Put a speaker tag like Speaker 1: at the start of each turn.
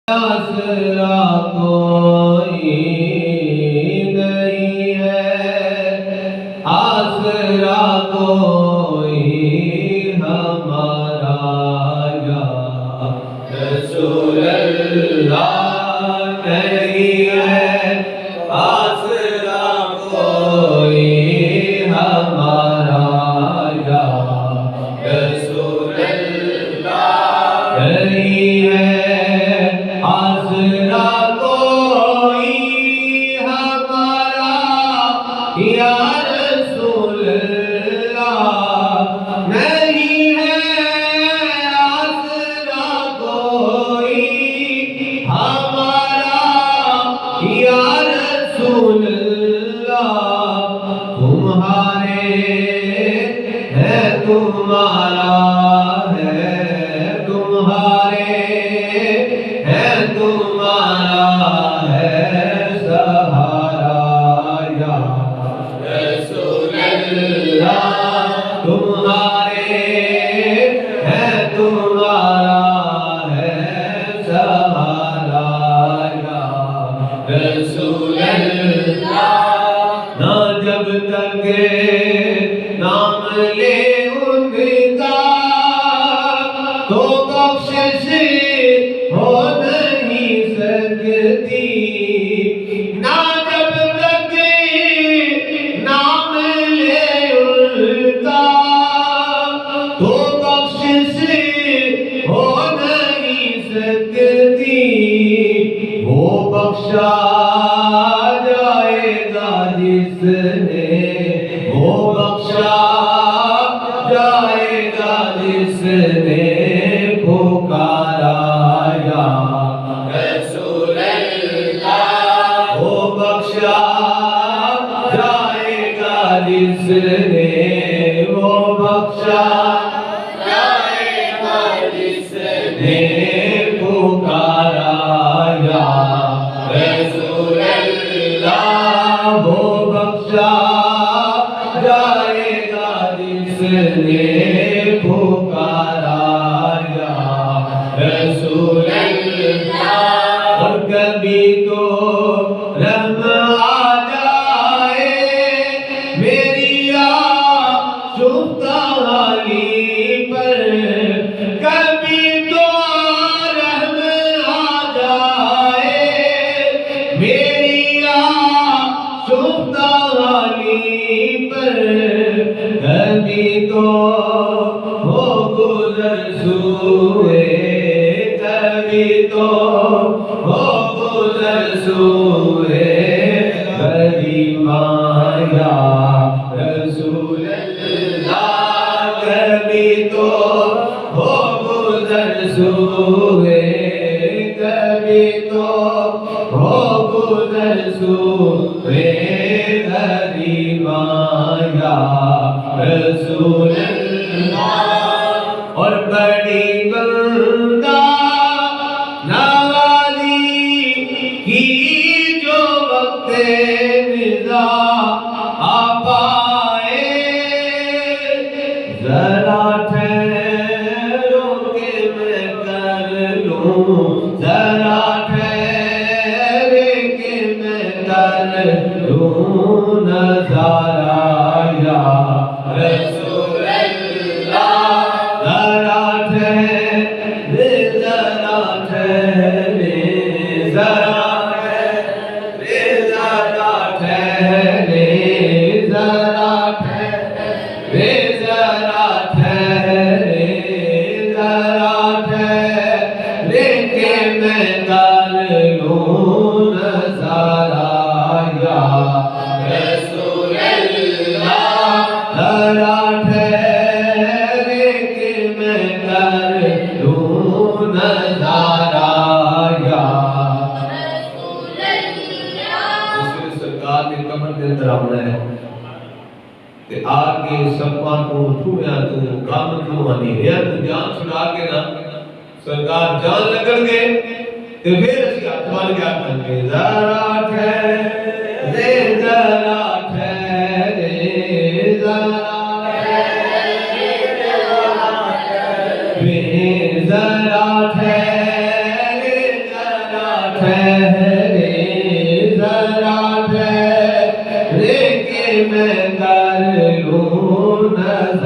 Speaker 1: آسرا کوئی نہیں ہے، آسرا کوئی ہمارا یا رسول اللہ نہیں ہے، آسرا کوئی ہمارا یا رسول اللہ نہیں ہے، آسرا کوئی ہمارا یا رسول اللہ نہیں ہے، آسرا کوئی ہمارا یا رسول اللہ، تمہارے ہے تمہارا ہے تمہارے ہے تمہارا ہے سہارا یا رسول اللہ، تمہارے ہے تمہارا ہے سہارا یا رسول اللہ، نہ جب تک نام لے ان کا تو بخشش ہو نہیں سکتی، نہ جب تک نام لے ان کا تو بخشش ہو نہیں سکتی، وہ بخشا جائے گا جس نے، وہ بخشا جائے گا جس نے پکارا یا رسول اللہ، وہ بخشا جائے گا جس نے، وہ بخشا جائے گا جس نے پکارا یا رسول اللہ، وہ بخشا جائے گا جس نے پکارا یا رسول اللہ، اور کبھی تو رحم آ جائے میری آشفتہ حالی پر، کبھی تو رحم آ جائے میری آشفتہ حالی پر، کبھی تو ہو گزر سوئے، کبھی تو ہو گزر سوئے غریباں یا رسول اللہ، کبھی تو ہو گزر سوئے، کبھی تو ہو گزر سوئے غریباں یا رسول اللہ، اور بڑی بندہ نوازی کی جو وقت نزا آ پائے، ذرا ٹھہرو کہ میں کر لوں، ذرا ٹھہرے کہ میں کر لوں نظارہ یا رسول اللہ، ذرا ٹھہرے ذرا ٹھہرے ذرا ٹھہرے ذرا ٹھہرے ذرا ٹھہرے ذرا ٹھہرے ذرا ٹھہرے کہ میں کر لوں نظارہ یا رسول اللہ، ذرا ٹھہرے کہ میں کر لوں نظارہ یا رسول اللہ، اس میں سرکار کے کمر کے اندر آمنا ہے کہ آگے سپاں کو چھوڑیا تو کام کیوں آنی ہے، تو جان چھڑا کے نا سرکار جان لگن گے تو پھر اسی اتوال کیا کرنگے، ذرا ٹھہرے ذرا ٹھہرے ذرا ٹھہرے ذرا ٹھہرے ٹھہرے ذرا ٹھہرے کہ میں کر لوں نظر